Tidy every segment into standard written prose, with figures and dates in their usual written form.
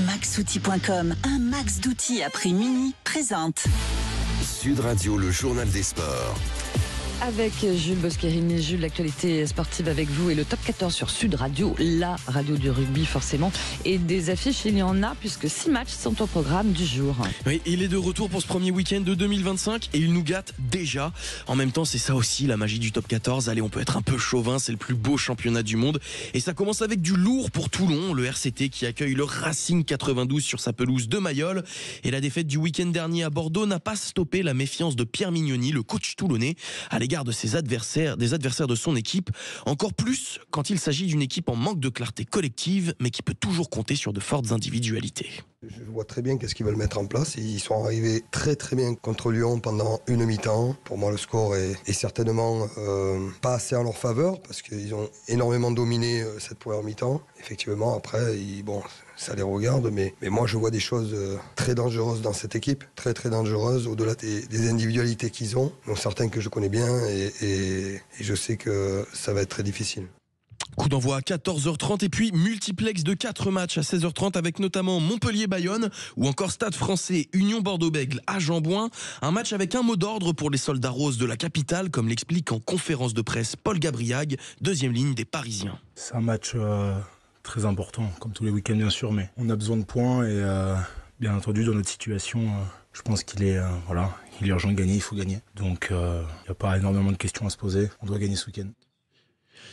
Maxoutil.com, un max d'outils à prix mini, présente Sud Radio, le journal des sports. Avec Jules Bosquerini. Jules, l'actualité sportive avec vous et le top 14 sur Sud Radio, la radio du rugby forcément. Et des affiches, il y en a puisque 6 matchs sont au programme du jour. Oui, il est de retour pour ce premier week-end de 2025 et il nous gâte déjà. En même temps, c'est ça aussi la magie du top 14. Allez, on peut être un peu chauvin, c'est le plus beau championnat du monde. Et ça commence avec du lourd pour Toulon, le RCT qui accueille le Racing 92 sur sa pelouse de Mayol. Et la défaite du week-end dernier à Bordeaux n'a pas stoppé la méfiance de Pierre Mignoni, le coach toulonnais, à l'égard de ses adversaires, des adversaires de son équipe, encore plus quand il s'agit d'une équipe en manque de clarté collective, mais qui peut toujours compter sur de fortes individualités. Je vois très bien qu'est-ce qu'ils veulent mettre en place. Ils sont arrivés très très bien contre Lyon pendant une mi-temps. Pour moi, le score est certainement pas assez en leur faveur parce qu'ils ont énormément dominé cette première mi-temps. Effectivement, après, ça les regarde, mais moi je vois des choses très dangereuses dans cette équipe, très très dangereuses, au-delà des individualités qu'ils ont, dont certains que je connais bien et je sais que ça va être très difficile. Coup d'envoi à 14h30 et puis multiplex de 4 matchs à 16h30 avec notamment Montpellier-Bayonne ou encore Stade Français Union Bordeaux-Bègles à Jambouin. Un match avec un mot d'ordre pour les soldats roses de la capitale, comme l'explique en conférence de presse Paul Gabriag, deuxième ligne des Parisiens. C'est un match très important, comme tous les week-ends bien sûr, mais on a besoin de points et bien entendu dans notre situation, je pense qu'il est urgent de gagner, il faut gagner. Donc il n'y a pas énormément de questions à se poser, on doit gagner ce week-end.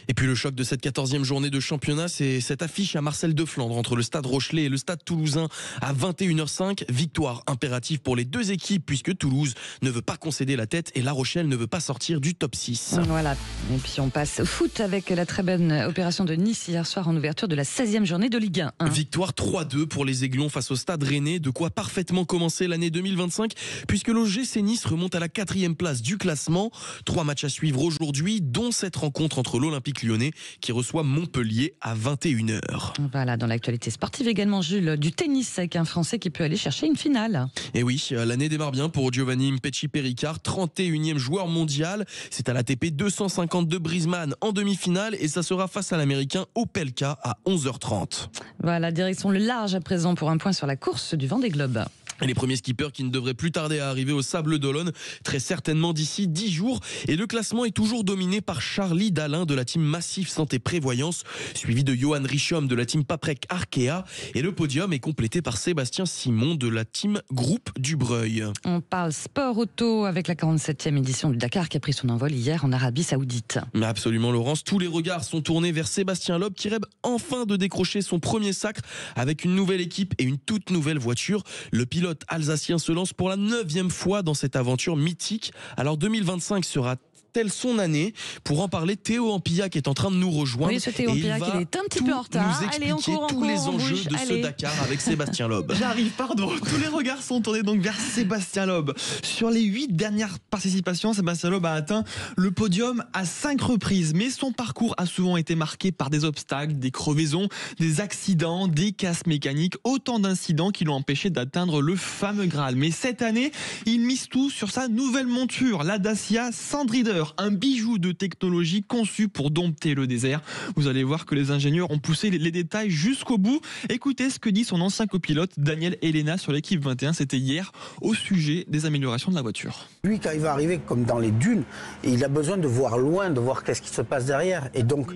Et puis le choc de cette 14e journée de championnat, c'est cette affiche à Marcel de Flandre entre le Stade Rochelais et le Stade Toulousain à 21h05. Victoire impérative pour les deux équipes puisque Toulouse ne veut pas concéder la tête et La Rochelle ne veut pas sortir du top 6. Voilà, et puis on passe au foot avec la très bonne opération de Nice hier soir en ouverture de la 16e journée de Ligue 1. Victoire 3-2 pour les Aiglons face au Stade Rennais, de quoi parfaitement commencer l'année 2025 puisque l'OGC Nice remonte à la 4e place du classement. 3 matchs à suivre aujourd'hui, dont cette rencontre entre l'Olympique Lyonnais qui reçoit Montpellier à 21h. Voilà, dans l'actualité sportive également, Jules, du tennis avec un Français qui peut aller chercher une finale. Et oui, l'année démarre bien pour Giovanni Mpetshi-Perricard, 31e joueur mondial. C'est à l'ATP 250 de Brisbane en demi-finale et ça sera face à l'Américain Opelka à 11h30. Voilà, direction le large à présent pour un point sur la course du Vendée Globe. Et les premiers skippers qui ne devraient plus tarder à arriver au Sable d'Olonne, très certainement d'ici 10 jours. Et le classement est toujours dominé par Charlie Dalin de la team Massif Santé Prévoyance, suivi de Johan Richomme de la team Paprec Arkea. Et le podium est complété par Sébastien Simon de la team Groupe Dubreuil. On parle sport auto avec la 47e édition du Dakar qui a pris son envol hier en Arabie Saoudite. Mais absolument, Laurence, tous les regards sont tournés vers Sébastien Loeb qui rêve enfin de décrocher son premier sacre avec une nouvelle équipe et une toute nouvelle voiture. Le pilote alsacien se lance pour la 9e fois dans cette aventure mythique. Alors 2025 sera telle son année. Pour en parler, Théo Ampillac est en train de nous rejoindre. Oui, ce Théo Ampillac, il est un petit peu en retard. Nous expliquer tous les enjeux de ce Dakar avec Sébastien Loeb. J'arrive, pardon. Tous les regards sont tournés donc vers Sébastien Loeb. Sur les 8 dernières participations, Sébastien Loeb a atteint le podium à 5 reprises. Mais son parcours a souvent été marqué par des obstacles, des crevaisons, des accidents, des casses mécaniques. Autant d'incidents qui l'ont empêché d'atteindre le fameux Graal. Mais cette année, il mise tout sur sa nouvelle monture, la Dacia Sandrider. Un bijou de technologie conçu pour dompter le désert. Vous allez voir que les ingénieurs ont poussé les détails jusqu'au bout. Écoutez ce que dit son ancien copilote Daniel Elena sur l'équipe 21. C'était hier au sujet des améliorations de la voiture. Lui, quand il va arriver comme dans les dunes, il a besoin de voir loin, de voir qu'est-ce qui se passe derrière. Et donc,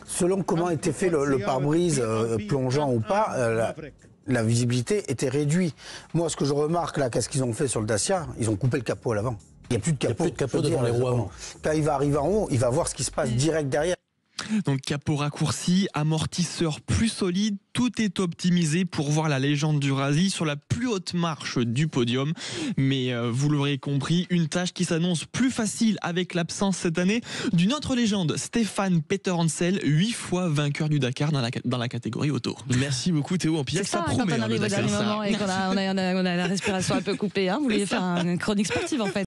selon comment était fait le pare-brise, plongeant ou pas, la visibilité était réduite. Moi, ce que je remarque là, qu'est-ce qu'ils ont fait sur le Dacia? Ils ont coupé le capot à l'avant. Il n'y a plus de capot devant les roues avant. Quand il va arriver en haut, il va voir ce qui se passe direct derrière. Donc capot raccourci, amortisseur plus solide, tout est optimisé pour voir la légende du rallye sur la plus haute marche du podium. Mais vous l'aurez compris, une tâche qui s'annonce plus facile avec l'absence cette année d'une autre légende, Stéphane Peter Hansel, 8 fois vainqueur du Dakar dans la catégorie auto. Merci beaucoup Théo Ampillac, ça promet. Quand on arrive au dernier moment et qu'on a la respiration un peu coupée, vous vouliez faire une chronique sportive en fait.